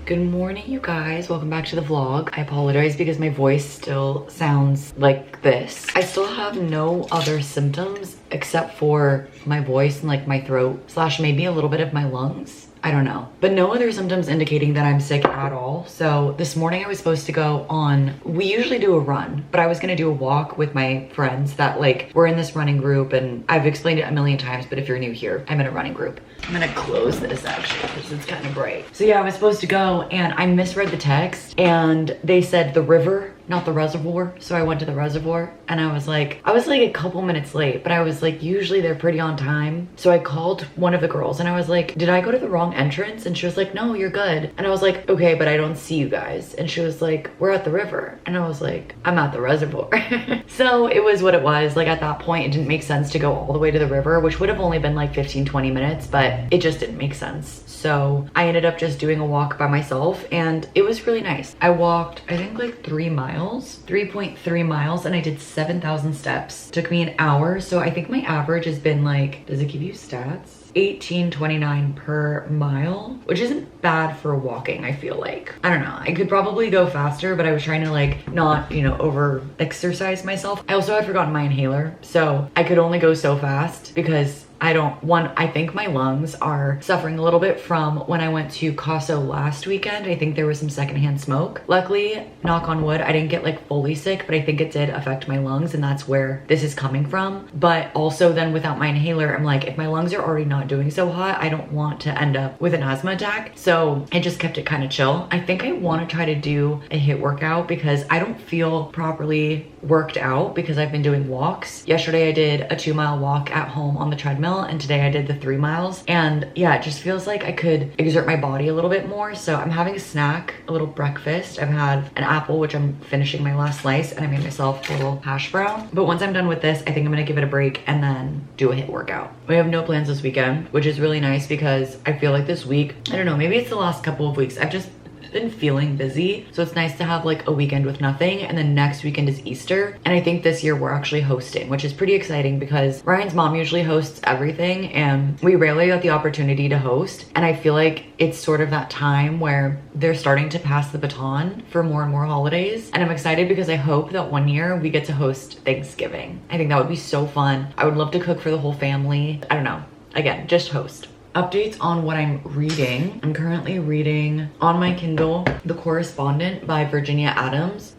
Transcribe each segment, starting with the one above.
Good morning, you guys. Welcome back to the vlog. I apologize because my voice still sounds like this. I still have no other symptoms except for my voice and like my throat slash maybe a little bit of my lungs. I don't know, but no other symptoms indicating that I'm sick at all. So this morning I was supposed to go on, we usually do a run, but I was gonna do a walk with my friends that like we're in this running group, and I've explained it a million times, but if you're new here, I'm in a running group. I'm gonna close this actually because it's kind of bright. So yeah, I was supposed to go and I misread the text and they said the river, not the reservoir. So I went to the reservoir and I was like a couple minutes late, but I was like, usually they're pretty on time. So I called one of the girls and I was like, did I go to the wrong entrance? And she was like, no, you're good. And I was like, okay, but I don't see you guys. And she was like, we're at the river. And I was like, I'm at the reservoir. So it was what it was. Like at that point, it didn't make sense to go all the way to the river, which would have only been like 15-20 minutes, but it just didn't make sense. So I ended up just doing a walk by myself and it was really nice. I walked, I think like 3.3 miles, and I did 7,000 steps. Took me an hour. So I think my average has been like, does it give you stats? 18.29 per mile, which isn't bad for walking, I feel like. I don't know, I could probably go faster, but I was trying to like not, you know, over exercise myself. I also had forgotten my inhaler, so I could only go so fast because I think my lungs are suffering a little bit from when I went to Capó last weekend. I think there was some secondhand smoke. Luckily, knock on wood, I didn't get like fully sick, but I think it did affect my lungs, and that's where this is coming from. But also then without my inhaler, I'm like, if my lungs are already not doing so hot, I don't want to end up with an asthma attack. So I just kept it kind of chill. I think I want to try to do a HIIT workout because I don't feel properly worked out because I've been doing walks. Yesterday I did a 2-mile walk at home on the treadmill, and today I did the 3 miles. And yeah, it just feels like I could exert my body a little bit more. So I'm having a snack, a little breakfast. I've had an apple, which I'm finishing my last slice, and I made myself a little hash brown. But once I'm done with this, I think I'm gonna give it a break and then do a HIIT workout. We have no plans this weekend, which is really nice because I feel like this week, I don't know, maybe it's the last couple of weeks, I've just been feeling busy. So it's nice to have like a weekend with nothing, and then next weekend is Easter. And I think this year we're actually hosting, which is pretty exciting because Ryan's mom usually hosts everything and we rarely got the opportunity to host. And I feel like it's sort of that time where they're starting to pass the baton for more and more holidays. And I'm excited because I hope that one year we get to host Thanksgiving. I think that would be so fun. I would love to cook for the whole family. I don't know, again, just host. Updates on what I'm reading. I'm currently reading on my Kindle, The Correspondent by Virginia Evans.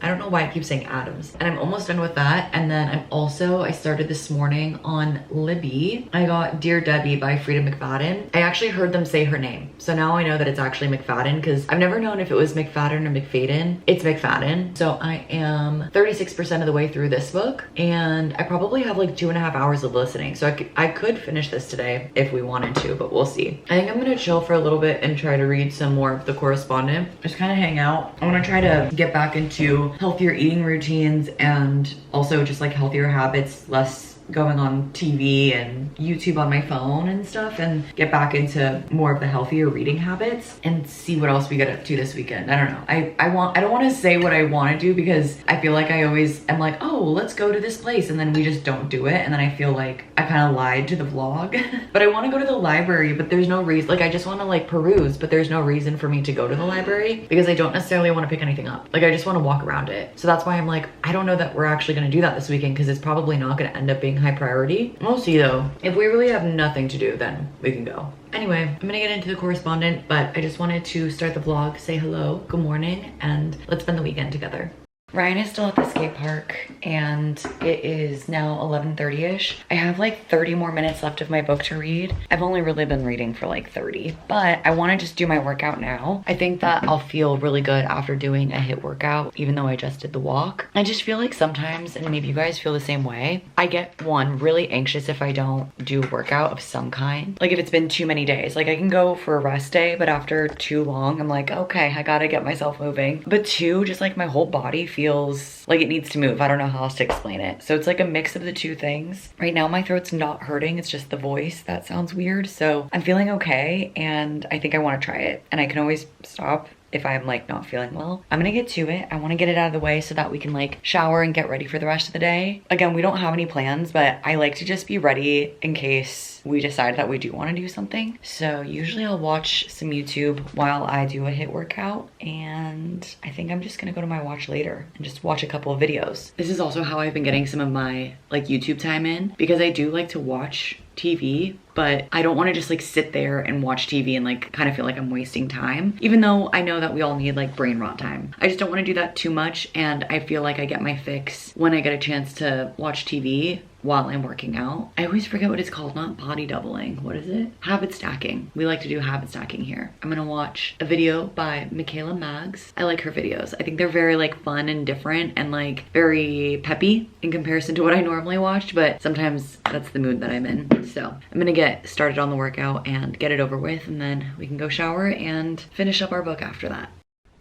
I don't know why I keep saying Adams. And I'm almost done with that. And then I started this morning on Libby. I got Dear Debbie by Frida McFadden. I actually heard them say her name. So now I know that it's actually McFadden because I've never known if it was McFadden or McFadden. It's McFadden. So I am 36% of the way through this book. And I probably have like 2.5 hours of listening. So I could finish this today if we wanted to, but we'll see. I think I'm gonna chill for a little bit and try to read some more of The Correspondent. Just kind of hang out. I wanna try to get back into healthier eating routines and also just like healthier habits, less going on TV and YouTube on my phone and stuff, and get back into more of the healthier reading habits and see what else we get up to this weekend. I don't know. I don't want to say what I want to do because I feel like I always am like, oh, let's go to this place, and then we just don't do it, and then I feel like I kind of lied to the vlog. But I want to go to the library, but there's no reason. Like I just want to like peruse, but there's no reason for me to go to the library because I don't necessarily want to pick anything up. Like I just want to walk around it. So that's why I'm like, I don't know that we're actually going to do that this weekend because it's probably not going to end up being high priority. We'll see though. If we really have nothing to do, then we can go. Anyway, I'm gonna get into The Correspondent, but I just wanted to start the vlog, say hello, good morning, and let's spend the weekend together. Ryan is still at the skate park and it is now 11:30ish. I have like 30 more minutes left of my book to read. I've only really been reading for like 30, but I want to just do my workout now. I think that I'll feel really good after doing a HIIT workout, even though I just did the walk. I just feel like sometimes, and maybe you guys feel the same way, I get really anxious if I don't do a workout of some kind. Like if it's been too many days, like I can go for a rest day, but after too long, I'm like, okay, I gotta get myself moving. But two, just like my whole body feels like it needs to move. I don't know how else to explain it. So it's like a mix of the two things. Right now my throat's not hurting, it's just the voice that sounds weird. So I'm feeling okay and I think I want to try it, and I can always stop if I'm like not feeling well. I'm gonna get to it. I wanna get it out of the way so that we can like shower and get ready for the rest of the day. Again, we don't have any plans, but I like to just be ready in case we decide that we do wanna do something. So usually I'll watch some YouTube while I do a HIIT workout, and I think I'm just gonna go to my watch later and just watch a couple of videos. This is also how I've been getting some of my like YouTube time in, because I do like to watch TV, but I don't want to just like sit there and watch TV and like kind of feel like I'm wasting time, even though I know that we all need like brain rot time. I just don't want to do that too much, and I feel like I get my fix when I get a chance to watch TV while I'm working out. I always forget what it's called, not body doubling. What is it? Habit stacking. We like to do habit stacking here. I'm gonna watch a video by Michaela Maggs. I like her videos. I think they're very like fun and different and like very peppy in comparison to what I normally watch, but sometimes that's the mood that I'm in. So I'm gonna get started on the workout and get it over with, and then we can go shower and finish up our book after that.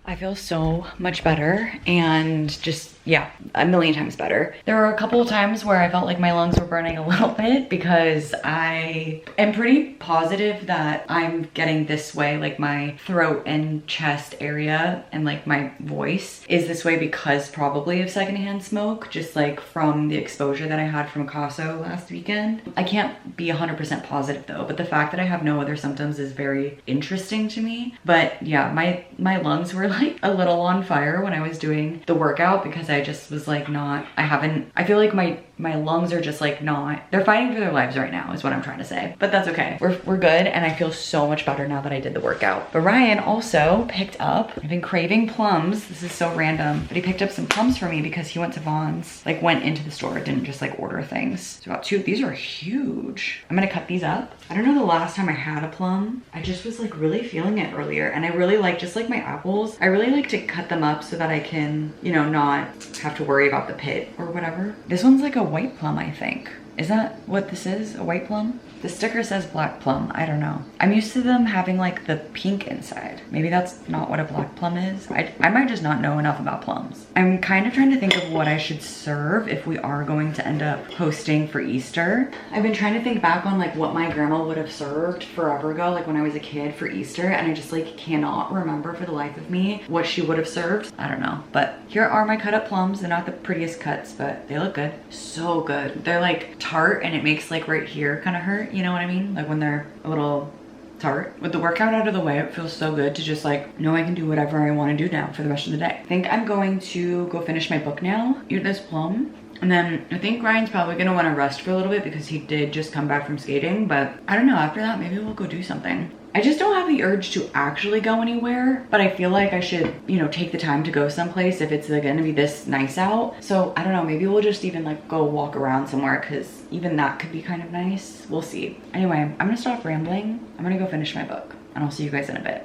I feel so much better, and just, yeah, a million times better. There were a couple of times where I felt like my lungs were burning a little bit, because I am pretty positive that I'm getting this way, like my throat and chest area and like my voice is this way because probably of secondhand smoke, just like from the exposure that I had from Capó last weekend. I can't be 100% positive though, but the fact that I have no other symptoms is very interesting to me. But yeah, my lungs were like a little on fire when I was doing the workout, because I just was like I feel like my lungs are just like they're fighting for their lives right now is what I'm trying to say, but that's okay. We're good, and I feel so much better now that I did the workout. But Ryan also picked up, I've been craving plums. This is so random, but he picked up some plums for me because he went to Vaughn's, like went into the store, didn't just like order things. So I got two. These are huge. I'm gonna cut these up. I don't know the last time I had a plum. I just was like really feeling it earlier, and I really like, just like my apples, I really like to cut them up so that I can, you know, not have to worry about the pit or whatever. This one's like a white plum, I think. Is that what this is? A white plum? The sticker says black plum. I don't know. I'm used to them having like the pink inside. Maybe that's not what a black plum is. I might just not know enough about plums. I'm kind of trying to think of what I should serve if we are going to end up hosting for Easter. I've been trying to think back on like what my grandma would have served forever ago, like when I was a kid for Easter, and I just like cannot remember for the life of me what she would have served. I don't know, but here are my cut up plums. They're not the prettiest cuts, but they look good. So good. They're like tart, and it makes like right here kind of hurt. You know what I mean? Like when they're a little tart. With the workout out of the way, it feels so good to just like know I can do whatever I want to do now for the rest of the day. I think I'm going to go finish my book now, eat this plum, and then I think Ryan's probably gonna want to rest for a little bit because he did just come back from skating, but I don't know, after that maybe we'll go do something. I just don't have the urge to actually go anywhere, but I feel like I should, you know, take the time to go someplace if it's gonna be this nice out. So I don't know, maybe we'll just even like go walk around somewhere, because even that could be kind of nice. We'll see. Anyway, I'm gonna stop rambling. I'm gonna go finish my book, and I'll see you guys in a bit.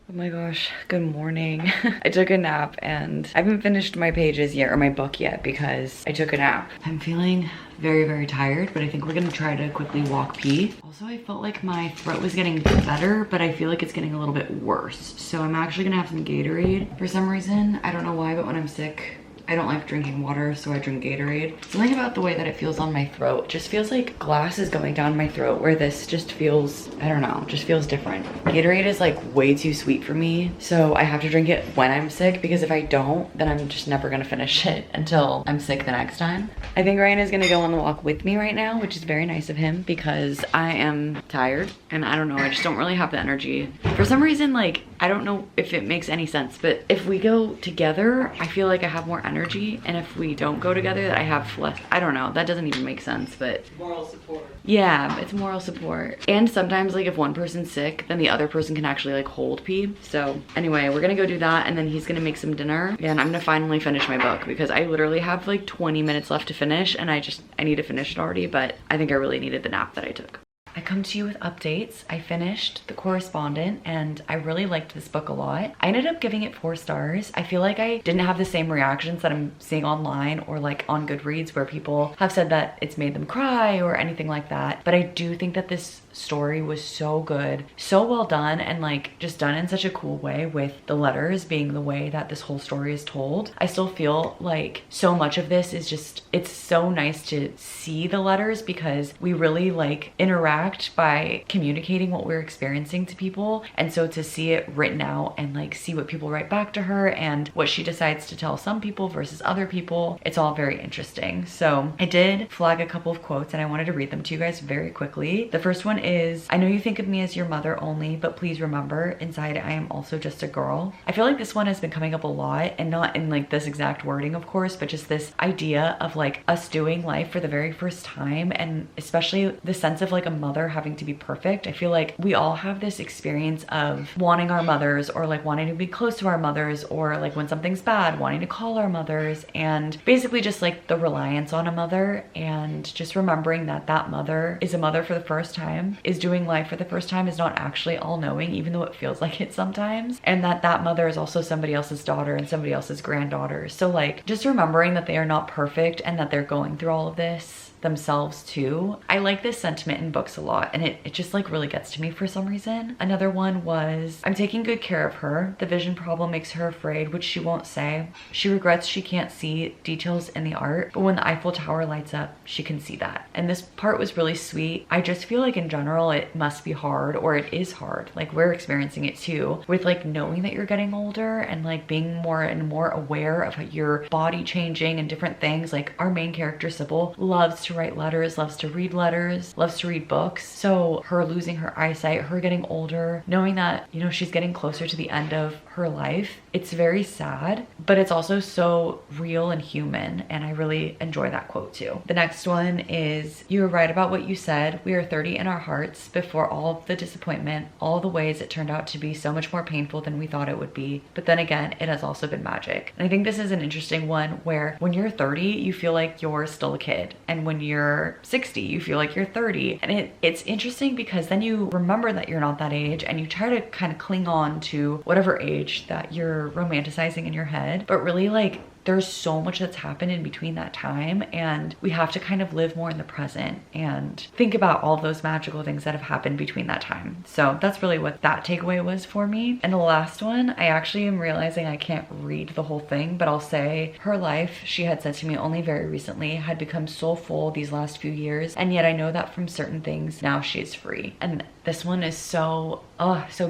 Oh my gosh, good morning. I took a nap, and I haven't finished my pages yet, or my book yet, because I took a nap. I'm feeling very, very tired, but I think we're gonna try to quickly walk pee. Also, I felt like my throat was getting better, but I feel like it's getting a little bit worse. So I'm actually gonna have some Gatorade for some reason. I don't know why, but when I'm sick, I don't like drinking water, so I drink Gatorade. Something about the way that it feels on my throat just feels like glass is going down my throat, where this just feels, I don't know, just feels different. Gatorade is like way too sweet for me, so I have to drink it when I'm sick, because if I don't, then I'm just never gonna finish it until I'm sick the next time. I think Ryan is gonna go on the walk with me right now, which is very nice of him, because I am tired, and I don't know, I just don't really have the energy. For some reason, like, I don't know if it makes any sense, but if we go together, I feel like I have more energy, and if we don't go together, that I have less. I don't know, that doesn't even make sense, but moral support. Yeah, it's moral support. And sometimes like if one person's sick, then the other person can actually like hold pee. So anyway, we're gonna go do that, and then he's gonna make some dinner, and I'm gonna finally finish my book, because I literally have like 20 minutes left to finish, and I need to finish it already, but I think I really needed the nap that I took. I come to you with updates. I finished The Correspondent, and I really liked this book a lot. I ended up giving it 4 stars. I feel like I didn't have the same reactions that I'm seeing online or like on Goodreads, where people have said that it's made them cry or anything like that. But I do think that this story was so good, so well done, and like just done in such a cool way with the letters being the way that this whole story is told. I still feel like so much of this is just, it's so nice to see the letters because we really like interact by communicating what we're experiencing to people. And so to see it written out and like see what people write back to her and what she decides to tell some people versus other people, it's all very interesting. So I did flag a couple of quotes and I wanted to read them to you guys very quickly. The first one is, I know you think of me as your mother only, but please remember, inside I am also just a girl. I feel like this one has been coming up a lot, and not in like this exact wording, of course, but just this idea of like us doing life for the very first time, and especially the sense of like a mother having to be perfect. I feel like we all have this experience of wanting our mothers, or like wanting to be close to our mothers, or like when something's bad, wanting to call our mothers, and basically just like the reliance on a mother, and just remembering that that mother is a mother for the first time, is doing life for the first time, is not actually all-knowing, even though it feels like it sometimes, and that that mother is also somebody else's daughter and somebody else's granddaughter. So like just remembering that they are not perfect and that they're going through all of this themselves too. I like this sentiment in books a lot, and it just like really gets to me for some reason. Another one was, I'm taking good care of her. The vision problem makes her afraid, which she won't say. She regrets she can't see details in the art, but when the Eiffel Tower lights up, she can see that. And this part was really sweet. I just feel like in general it must be hard, or it is hard. Like we're experiencing it too, with like knowing that you're getting older and like being more and more aware of your body changing and different things. Like our main character Sybil loves to write letters, loves to read letters, loves to read books. So her losing her eyesight, her getting older, knowing that, you know, she's getting closer to the end of her life, it's very sad, but it's also so real and human, and I really enjoy that quote too. The next one is, you were right about what you said. We are 30 in our hearts before all of the disappointment, all the ways it turned out to be so much more painful than we thought it would be. But then again, it has also been magic. And I think this is an interesting one where when you're 30, you feel like you're still a kid, and when you're 60, you feel like you're 30. And it's interesting because then you remember that you're not that age, and you try to kind of cling on to whatever age that you're romanticizing in your head, but really like there's so much that's happened in between that time, and we have to kind of live more in the present and think about all those magical things that have happened between that time. So that's really what that takeaway was for me. And the last one, I actually am realizing I can't read the whole thing, but I'll say, her life, she had said to me only very recently, had become so full these last few years, and yet I know that from certain things now she is free. And this one is so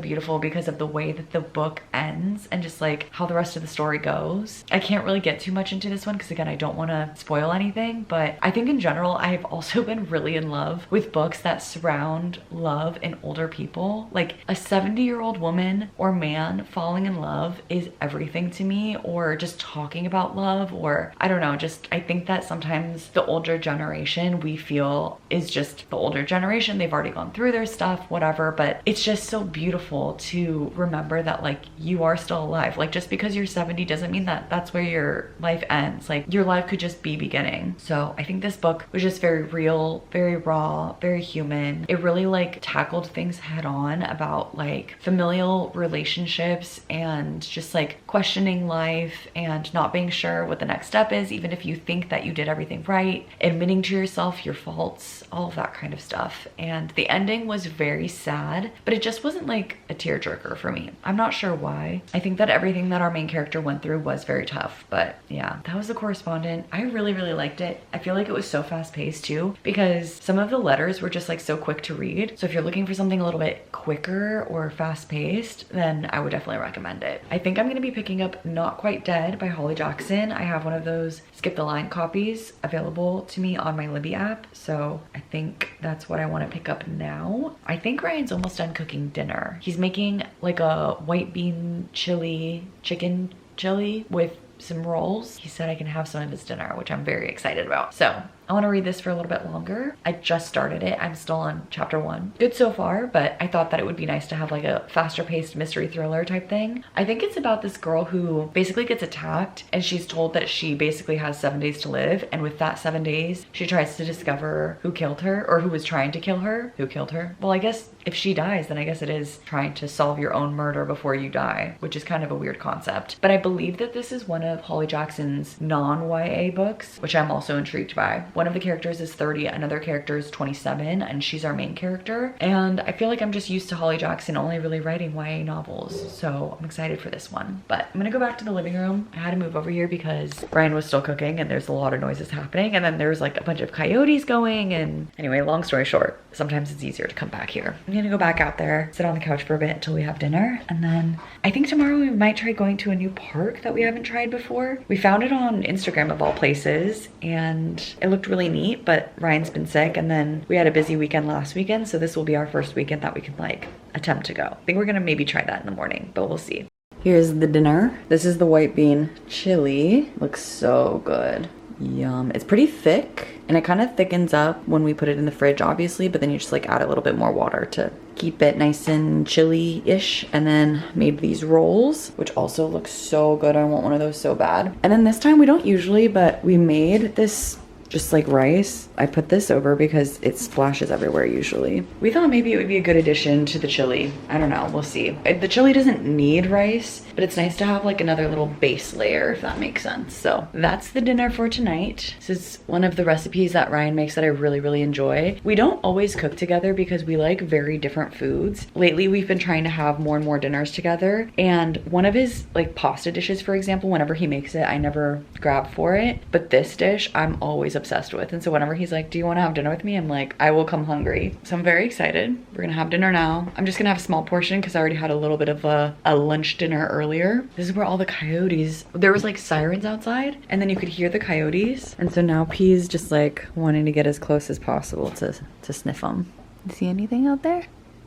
beautiful because of the way that the book ends and just like how the rest of the story goes. I can't really get too much into this one because again, I don't want to spoil anything, but I think in general, I've also been really in love with books that surround love in older people. Like a 70-year-old woman or man falling in love is everything to me, or just talking about love, or I don't know, just I think that sometimes the older generation we feel is just the older generation. They've already gone through their stuff, whatever, but it's just so beautiful to remember that like you are still alive. Like just because you're 70 doesn't mean that that's where your life ends. Like your life could just be beginning. So I think this book was just very real, very raw, very human. It really like tackled things head on about like familial relationships and just like questioning life and not being sure what the next step is, even if you think that you did everything right, admitting to yourself your faults, all of that kind of stuff. And the ending was very sad, but it just wasn't like a tearjerker for me. I'm not sure why. I think that everything that our main character went through was very tough, but yeah, that was The Correspondent. I really liked it. I feel like it was so fast paced too, because some of the letters were just like so quick to read. So if you're looking for something a little bit quicker or fast paced, then I would definitely recommend it. I think I'm gonna be picking up Not Quite Dead by Holly Jackson. I have one of those skip the line copies available to me on my Libby app, so I think that's what I want to pick up now. I think Ryan's almost done cooking dinner. He's making like a white bean chili, chicken chili with some rolls. He said I can have some of his dinner, which I'm very excited about. So I want to read this for a little bit longer. I just started it. I'm still on chapter 1. Good so far, but I thought that it would be nice to have like a faster paced mystery thriller type thing. I think it's about this girl who basically gets attacked, and she's told that she basically has 7 days to live. And with that 7 days, she tries to discover who killed her, or who was trying to kill her. Who killed her? Well, I guess if she dies, then I guess it is trying to solve your own murder before you die, which is kind of a weird concept. But I believe that this is one of Holly Jackson's non-YA books, which I'm also intrigued by. One of the characters is 30, another character is 27, and she's our main character. And I feel like I'm just used to Holly Jackson only really writing YA novels, so I'm excited for this one. But I'm gonna go back to the living room. I had to move over here because Ryan was still cooking and there's a lot of noises happening, and then there's like a bunch of coyotes going, and anyway, long story short, sometimes it's easier to come back here. I'm gonna go back out there, sit on the couch for a bit until we have dinner, and then I think tomorrow we might try going to a new park that we haven't tried before. We found it on Instagram of all places, and it looked really neat, but Ryan's been sick, and then we had a busy weekend last weekend, so this will be our first weekend that we can like attempt to go. I think we're gonna maybe try that in the morning, but we'll see. Here's the dinner. This is the white bean chili. Looks so good. Yum. It's pretty thick, and it kind of thickens up when we put it in the fridge, obviously, but then you just like add a little bit more water to keep it nice and chilly-ish. And then made these rolls, which also look so good. I want one of those so bad. And then this time, we don't usually, but we made this just like rice. I put this over because it splashes everywhere usually. We thought maybe it would be a good addition to the chili. I don't know, we'll see. The chili doesn't need rice, but it's nice to have like another little base layer, if that makes sense. So that's the dinner for tonight. This is one of the recipes that Ryan makes that I really, really enjoy. We don't always cook together because we like very different foods. Lately, we've been trying to have more and more dinners together, and one of his like pasta dishes, for example, whenever he makes it, I never grab for it, but this dish I'm always obsessed with. And so whenever he's like, do you want to have dinner with me? I'm like, I will come hungry. So I'm very excited. We're gonna have dinner now. I'm just gonna have a small portion because I already had a little bit of a lunch dinner earlier. This is where all the coyotes, there was like sirens outside, and then you could hear the coyotes. And so now P's just like wanting to get as close as possible to sniff them. See anything out there?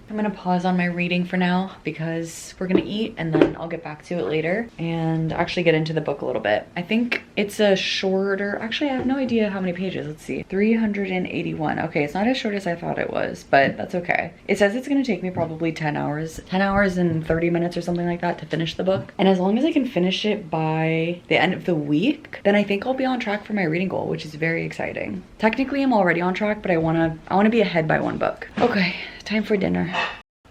I'm gonna pause on my reading for now because we're gonna eat, and then I'll get back to it later and actually get into the book a little bit. I think it's a shorter, actually I have no idea how many pages. Let's see, 381. Okay, it's not as short as I thought it was, but that's okay. It says it's gonna take me probably 10 hours and 30 minutes or something like that to finish the book. And as long as I can finish it by the end of the week, then I think I'll be on track for my reading goal, which is very exciting. Technically I'm already on track, but I wanna be ahead by one book. Okay, time for dinner.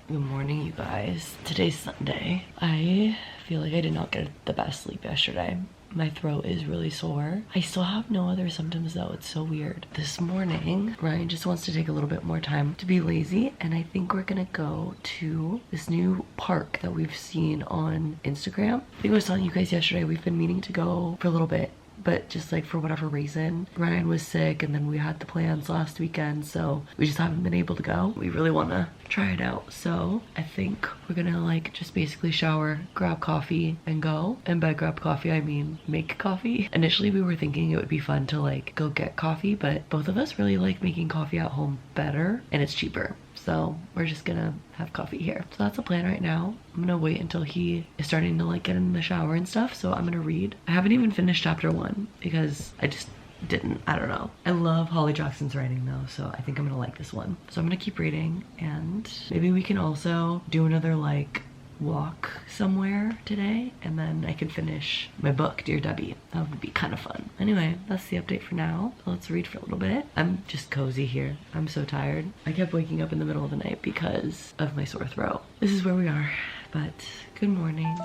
Good morning, you guys. Today's Sunday. I feel like I did not get the best sleep yesterday. My throat is really sore. I still have no other symptoms though. It's so weird. This morning, Ryan just wants to take a little bit more time to be lazy, and I think we're gonna go to this new park that we've seen on Instagram. I think I was telling you guys yesterday, we've been meaning to go for a little bit, but just like for whatever reason, Ryan was sick, and then we had the plans last weekend, so we just haven't been able to go. We really want to try it out, so I think we're gonna like just basically shower, grab coffee, and go. And by grab coffee I mean make coffee. Initially we were thinking it would be fun to like go get coffee, but both of us really like making coffee at home better, and it's cheaper. So we're just gonna have coffee here. So that's the plan right now. I'm gonna wait until he is starting to like get in the shower and stuff. So I'm gonna read. I haven't even finished chapter 1 because I just didn't. I don't know. I love Holly Jackson's writing though, so I think I'm gonna like this one. So I'm gonna keep reading, and maybe we can also do another like walk somewhere today, and then I can finish my book, Dear Debbie. That would be kind of fun. Anyway, that's the update for now. Let's read for a little bit. I'm just cozy here. I'm so tired. I kept waking up in the middle of the night because of my sore throat. This is where we are, but good morning.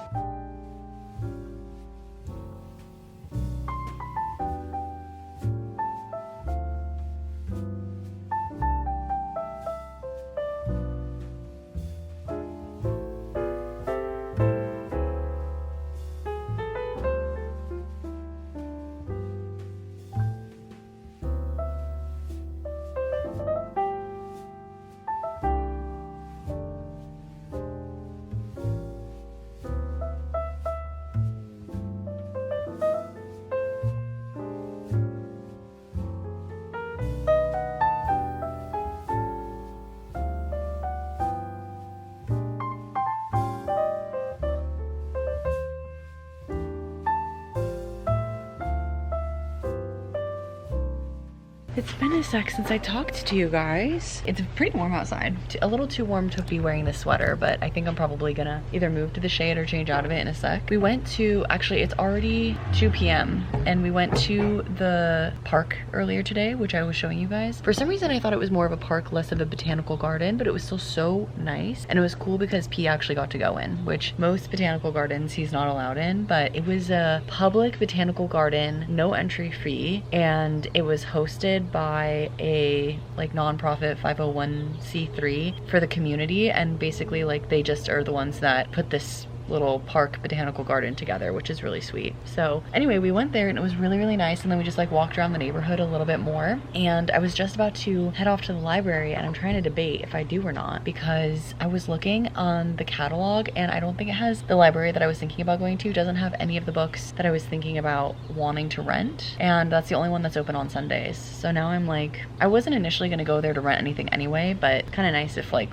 It's been a sec since I talked to you guys. It's pretty warm outside. A little too warm to be wearing this sweater, but I think I'm probably gonna either move to the shade or change out of it in a sec. We went to, actually it's already 2 p.m. and we went to the park earlier today, which I was showing you guys. For some reason I thought it was more of a park, less of a botanical garden, but it was still so nice. And it was cool because P actually got to go in, which most botanical gardens he's not allowed in, but it was a public botanical garden, no entry fee, and it was hosted sponsored by a like nonprofit 501c3 for the community, and basically like they just are the ones that put this little park botanical garden together, which is really sweet. So anyway, we went there and it was really, really nice, and then we just like walked around the neighborhood a little bit more, and I was just about to head off to the library, and I'm trying to debate if I do or not, because I was looking on the catalog and I don't think it has, the library that I was thinking about going to doesn't have any of the books that I was thinking about wanting to rent, and that's the only one that's open on Sundays. So now I'm like, I wasn't initially going to go there to rent anything anyway, but kind of nice if like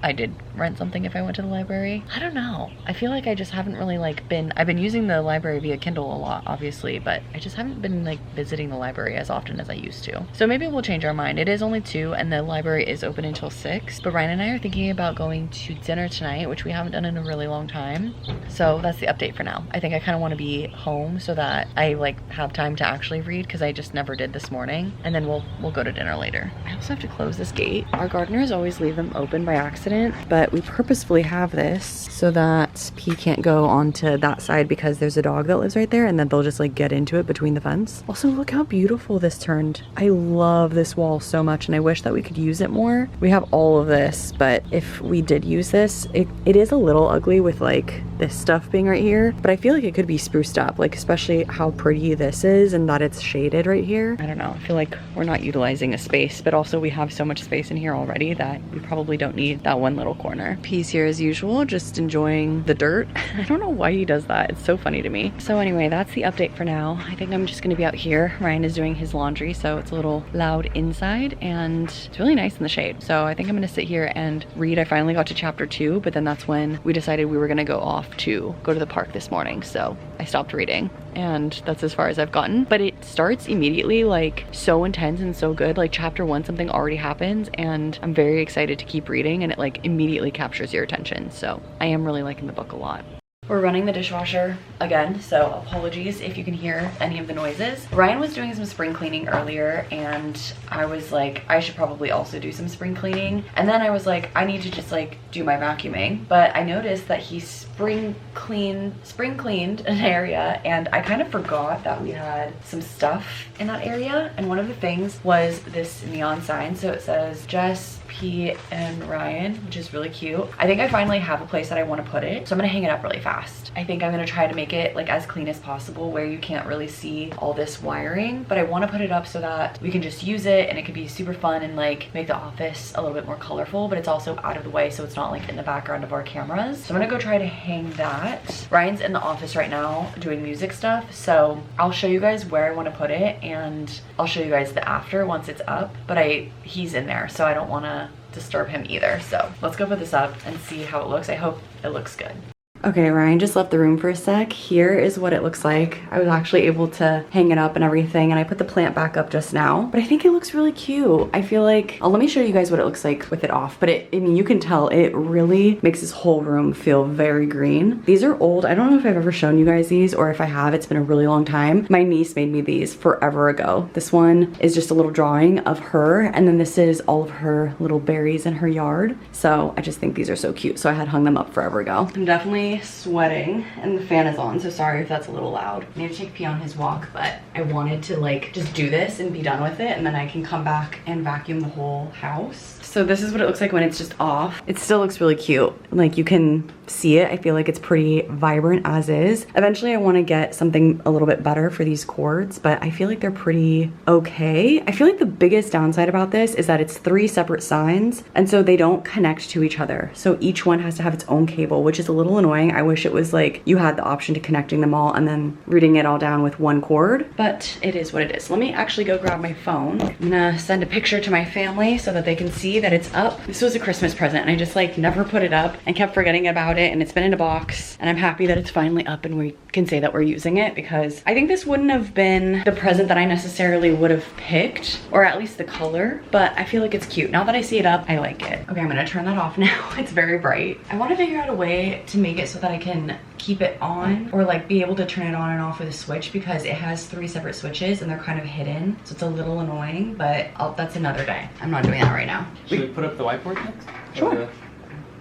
I did rent something if I went to the library. I don't know. I feel like I just haven't really like I've been using the library via Kindle a lot, obviously, but I just haven't been like visiting the library as often as I used to. So maybe we'll change our mind. It is only 2 and the library is open until 6, but Ryan and I are thinking about going to dinner tonight, which we haven't done in a really long time. So that's the update for now. I think I kind of want to be home so that I like have time to actually read, because I just never did this morning, and then we'll go to dinner later. I also have to close this gate. Our gardeners always leave them open by accident, but we purposefully have this so that P can't go onto that side because there's a dog that lives right there, and then they'll just like get into it between the fence. Also, look how beautiful this turned. I love this wall so much, and I wish that we could use it more. We have all of this, but if we did use this, it is a little ugly with like this stuff being right here, but I feel like it could be spruced up, like especially how pretty this is and that it's shaded right here. I don't know, I feel like we're not utilizing a space, but also we have so much space in here already that we probably don't need that one little corner. P's here as usual, just enjoying the dirt. I don't know why he does that. It's so funny to me. So anyway, that's the update for now. I think I'm just gonna be out here. Ryan is doing his laundry, so it's a little loud inside, and it's really nice in the shade. So I think I'm gonna sit here and read. I finally got to chapter 2, but then that's when we decided we were gonna go off to go to the park this morning. So I stopped reading, and that's as far as I've gotten. But it starts immediately, like so intense and so good. Like chapter 1, something already happens, and I'm very excited to keep reading, and it like immediately captures your attention. So I am really liking the book a lot. We're running the dishwasher again, so apologies if you can hear any of the noises. Ryan was doing some spring cleaning earlier, and I was like, I should probably also do some spring cleaning. And then I was like, I need to just like do my vacuuming. But I noticed that he spring cleaned an area, and I kind of forgot that we had some stuff in that area. And one of the things was this neon sign. So it says Jess, P, and Ryan, which is really cute. I think I finally have a place that I want to put it, so I'm gonna hang it up really fast. I think I'm gonna try to make it like as clean as possible where you can't really see all this wiring, but I want to put it up so that we can just use it, and it could be super fun and like make the office a little bit more colorful, but it's also out of the way so it's not like in the background of our cameras. So I'm gonna go try to hang that. Ryan's in the office right now doing music stuff, so I'll show you guys where I want to put it, and I'll show you guys the after once it's up, but he's in there, so I don't want to disturb him either. So let's go put this up and see how it looks. I hope it looks good. Okay, Ryan just left the room for a sec. Here is what it looks like. I was actually able to hang it up and everything, and I put the plant back up just now, but I think it looks really cute. I feel like, let me show you guys what it looks like with it off, but I mean, you can tell it really makes this whole room feel very green. These are old. I don't know if I've ever shown you guys these, or if I have, it's been a really long time. My niece made me these forever ago. This one is just a little drawing of her, and then this is all of her little berries in her yard. So I just think these are so cute. So I had hung them up forever ago. I'm definitely sweating, and the fan is on, so sorry if that's a little loud. I need to take P on his walk, but I wanted to like just do this and be done with it, and then I can come back and vacuum the whole house. So this is what it looks like when it's just off. It still looks really cute. Like you can see it. I feel like it's pretty vibrant as is. Eventually I want to get something a little bit better for these cords, but I feel like they're pretty okay. I feel like the biggest downside about this is that it's 3 separate signs, and so they don't connect to each other. So each one has to have its own cable, which is a little annoying. I wish it was like you had the option to connecting them all and then reading it all down with one cord, but it is what it is. Let me actually go grab my phone. I'm gonna send a picture to my family so that they can see that it's up. This was a Christmas present, and I just like never put it up and kept forgetting about it, and it's been in a box, and I'm happy that it's finally up and we can say that we're using it, because I think this wouldn't have been the present that I necessarily would have picked, or at least the color, but I feel like it's cute. Now that I see it up, I like it. Okay, I'm gonna turn that off now. It's very bright. I want to figure out a way to make it so that I can keep it on, or like be able to turn it on and off with a switch, because it has 3 separate switches and they're kind of hidden, so it's a little annoying, but that's another day. I'm not doing that right now. Should we put up the whiteboard next? Sure.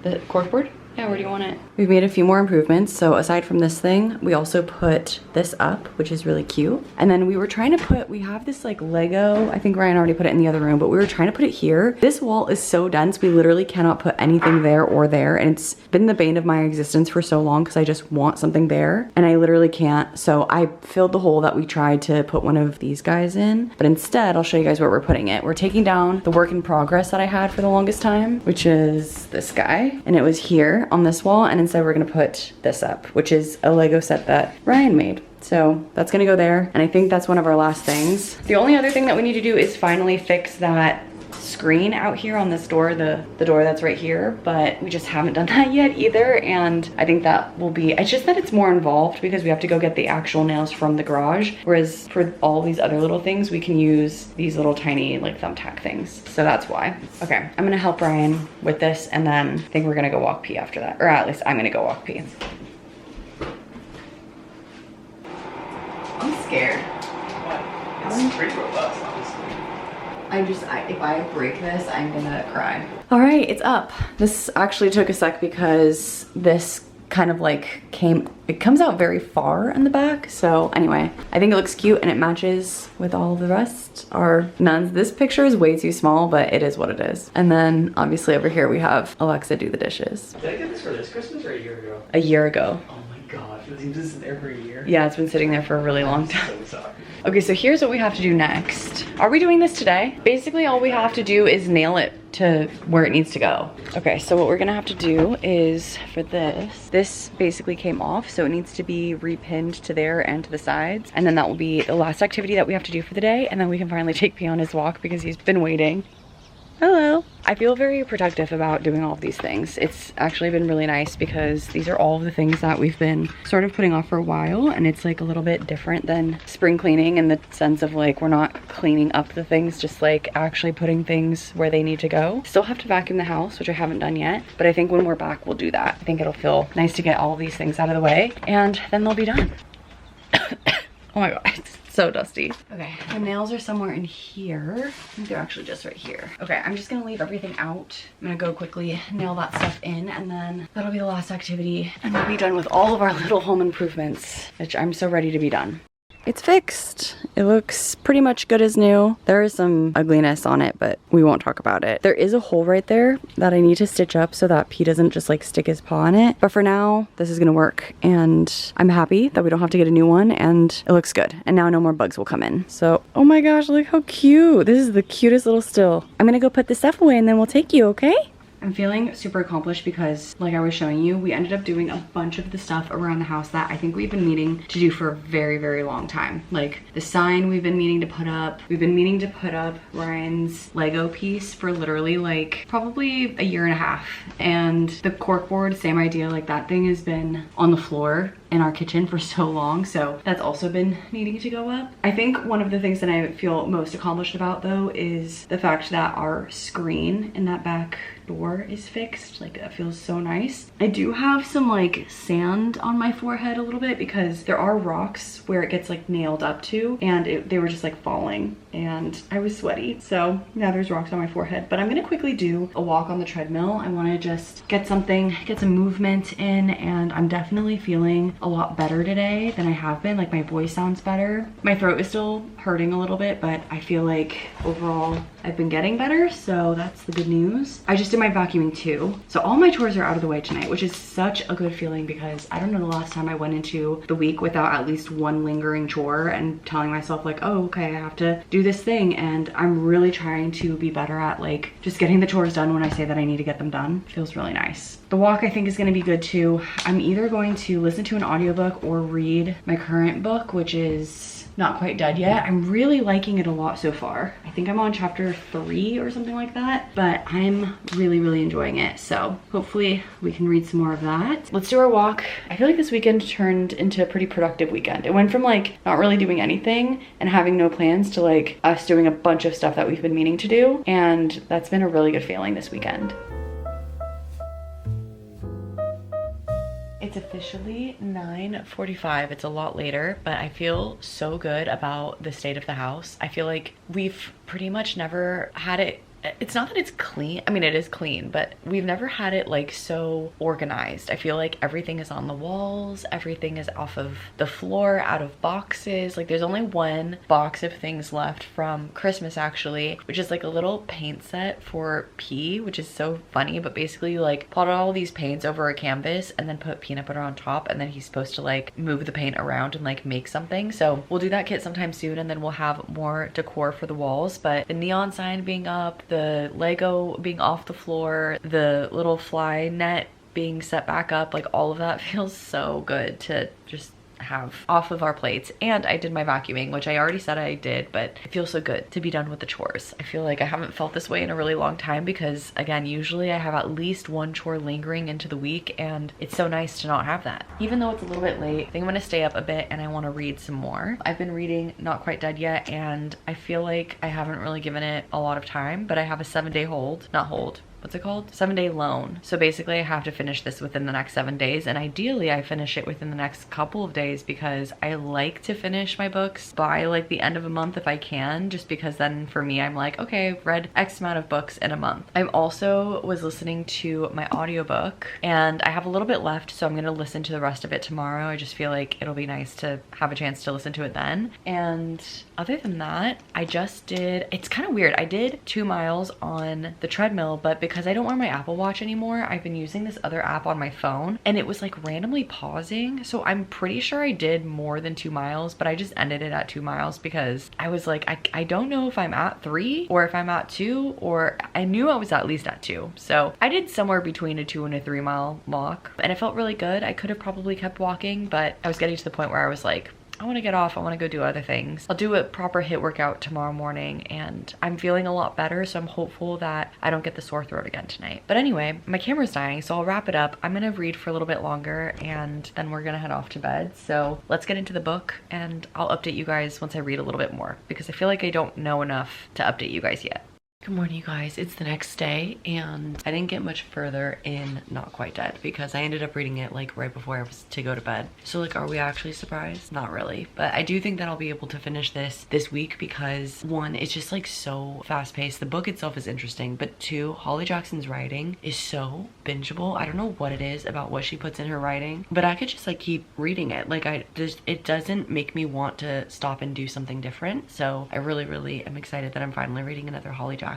The corkboard? Yeah, where do you want it? We've made a few more improvements. So aside from this thing, we also put this up, which is really cute. And then we were trying to put, we have this like Lego, I think Ryan already put it in the other room, but we were trying to put it here. This wall is so dense, we literally cannot put anything there or there. And it's been the bane of my existence for so long because I just want something there and I literally can't. So I filled the hole that we tried to put one of these guys in, but instead I'll show you guys where we're putting it. We're taking down the work in progress that I had for the longest time, which is this guy. And it was here on this wall. And instead we're gonna put this up, which is a Lego set that Ryan made. So that's gonna go there. And I think that's one of our last things. The only other thing that we need to do is finally fix that screen out here on this door, the door that's right here, but we just haven't done that yet either. And I think that will be, it's just that it's more involved because we have to go get the actual nails from the garage. Whereas for all these other little things, we can use these little tiny like thumbtack things. So that's why. Okay, I'm gonna help Ryan with this and then I think we're gonna go walk pee after that. Or at least I'm gonna go walk pee. I'm scared. It's pretty robust, honestly. If I break this, I'm gonna cry. All right, it's up. This actually took a sec because this kind of like it comes out very far in the back. So anyway, I think it looks cute and it matches with all of the rest. Our nuns, this picture is way too small, but it is what it is. And then obviously over here we have Alexa do the dishes. Did I get this for this Christmas or a year ago? A year ago. Oh my gosh, it's been just there for a year. Yeah, it's been sitting there for a really long time. So sorry. Okay, so here's what we have to do next. Are we doing this today? Basically, all we have to do is nail it to where it needs to go. Okay, so what we're gonna have to do is for this basically came off, so it needs to be repinned to there and to the sides. And then that will be the last activity that we have to do for the day. And then we can finally take P on his walk because he's been waiting. Hello. I feel very protective about doing all of these things. It's actually been really nice because these are all of the things that we've been sort of putting off for a while, and it's like a little bit different than spring cleaning in the sense of like we're not cleaning up the things, just like actually putting things where they need to go. Still have to vacuum the house, which I haven't done yet, but I think when we're back we'll do that. I think it'll feel nice to get all of these things out of the way and then they'll be done. Oh my god, it's so dusty. Okay, the nails are somewhere in here. I think they're actually just right here. Okay, I'm just gonna leave everything out. I'm gonna go quickly nail that stuff in and then that'll be the last activity and we'll be done with all of our little home improvements, which I'm so ready to be done. It's fixed. It looks pretty much good as new. There is some ugliness on it, but we won't talk about it. There is a hole right there that I need to stitch up so that P doesn't just like stick his paw in it. But for now, this is gonna work. And I'm happy that we don't have to get a new one and it looks good. And now no more bugs will come in. So, oh my gosh, look how cute. This is the cutest little still. I'm gonna go put this stuff away and then we'll take you, okay? I'm feeling super accomplished because like I was showing you, we ended up doing a bunch of the stuff around the house that I think we've been meaning to do for a very, very long time. Like the sign we've been meaning to put up. We've been meaning to put up Ryan's Lego piece for literally like probably a year and a half. And the corkboard, same idea, like that thing has been on the floor in our kitchen for so long, so that's also been needing to go up. I think one of the things that I feel most accomplished about though is the fact that our screen in that back door is fixed. Like that feels so nice. I do have some like sand on my forehead a little bit because there are rocks where it gets like nailed up to and they were just like falling and I was sweaty, so now there's rocks on my forehead. But I'm gonna quickly do a walk on the treadmill. I want to just get some movement in, and I'm definitely feeling a lot better today than I have been. Like my voice sounds better. My throat is still hurting a little bit, but I feel like overall I've been getting better, so that's the good news. I just did my vacuuming too, so all my chores are out of the way tonight, which is such a good feeling because I don't know the last time I went into the week without at least one lingering chore and telling myself like, oh okay, I have to do this thing. And I'm really trying to be better at like just getting the chores done when I say that I need to get them done. Feels really nice. The walk I think is going to be good too. I'm either going to listen to an audiobook or read my current book, which is not quite dead yet. I'm really liking it a lot so far. I think I'm on chapter 3 or something like that, but I'm really, really enjoying it. So hopefully we can read some more of that. Let's do our walk. I feel like this weekend turned into a pretty productive weekend. It went from like not really doing anything and having no plans to like us doing a bunch of stuff that we've been meaning to do. And that's been a really good feeling this weekend. It's officially 9:45. It's a lot later, but I feel so good about the state of the house. I feel like we've pretty much never had it it's not that it's clean. I mean, it is clean, but we've never had it like so organized. I feel like everything is on the walls, everything is off of the floor, out of boxes. Like there's only one box of things left from Christmas actually, which is like a little paint set for P, which is so funny, but basically you like plot all these paints over a canvas and then put peanut butter on top, and then he's supposed to like move the paint around and like make something. So we'll do that kit sometime soon, and then we'll have more decor for the walls. But the neon sign being up, the Lego being off the floor, the little fly net being set back up, like all of that feels so good to just have off of our plates. And I did my vacuuming, which I already said I did, but it feels so good to be done with the chores. I feel like I haven't felt this way in a really long time because again, usually I have at least one chore lingering into the week, and it's so nice to not have that. Even though it's a little bit late, I think I'm gonna stay up a bit and I want to read some more. I've been reading Not Quite Dead Yet, and I feel like I haven't really given it a lot of time, but I have a 7-day hold, not hold, what's it called? 7-day loan. So basically I have to finish this within the next 7 days, and ideally I finish it within the next couple of days because I like to finish my books by like the end of a month if I can, just because then for me I'm like, okay, I've read X amount of books in a month. I also was listening to my audiobook and I have a little bit left, so I'm gonna listen to the rest of it tomorrow. I just feel like it'll be nice to have a chance to listen to it then. And other than that, I just did, it's kind of weird, I did 2 miles on the treadmill, but because I don't wear my Apple Watch anymore, I've been using this other app on my phone and it was like randomly pausing. So I'm pretty sure I did more than 2 miles, but I just ended it at 2 miles because I was like, I don't know if I'm at 3 or if I'm at 2, or I knew I was at least at 2. So I did somewhere between a 2 and a 3 mile walk and it felt really good. I could have probably kept walking, but I was getting to the point where I was like, I want to get off. I want to go do other things. I'll do a proper HIIT workout tomorrow morning and I'm feeling a lot better, so I'm hopeful that I don't get the sore throat again tonight. But anyway, my camera's dying, so I'll wrap it up. I'm gonna read for a little bit longer and then we're gonna head off to bed. So let's get into the book and I'll update you guys once I read a little bit more because I feel like I don't know enough to update you guys yet. Good morning, you guys. It's the next day and I didn't get much further in Not Quite Dead because I ended up reading it like right before I was to go to bed. So like, are we actually surprised? Not really, but I do think that I'll be able to finish this week because 1, it's just like so fast paced. The book itself is interesting, but 2, Holly Jackson's writing is so bingeable. I don't know what it is about what she puts in her writing, but I could just like keep reading it. Like it doesn't make me want to stop and do something different. So I really am excited that I'm finally reading another Holly Jackson.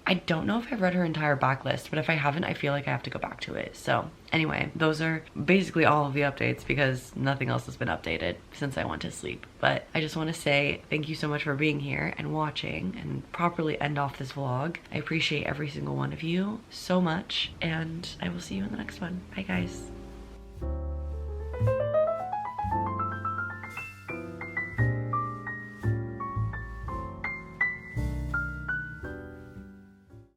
I don't know if I've read her entire backlist, but if I haven't, I feel like I have to go back to it. So anyway, those are basically all of the updates because nothing else has been updated since I went to sleep. But I just want to say thank you so much for being here and watching and properly end off this vlog. I appreciate every single one of you so much, and I will see you in the next one. Bye guys.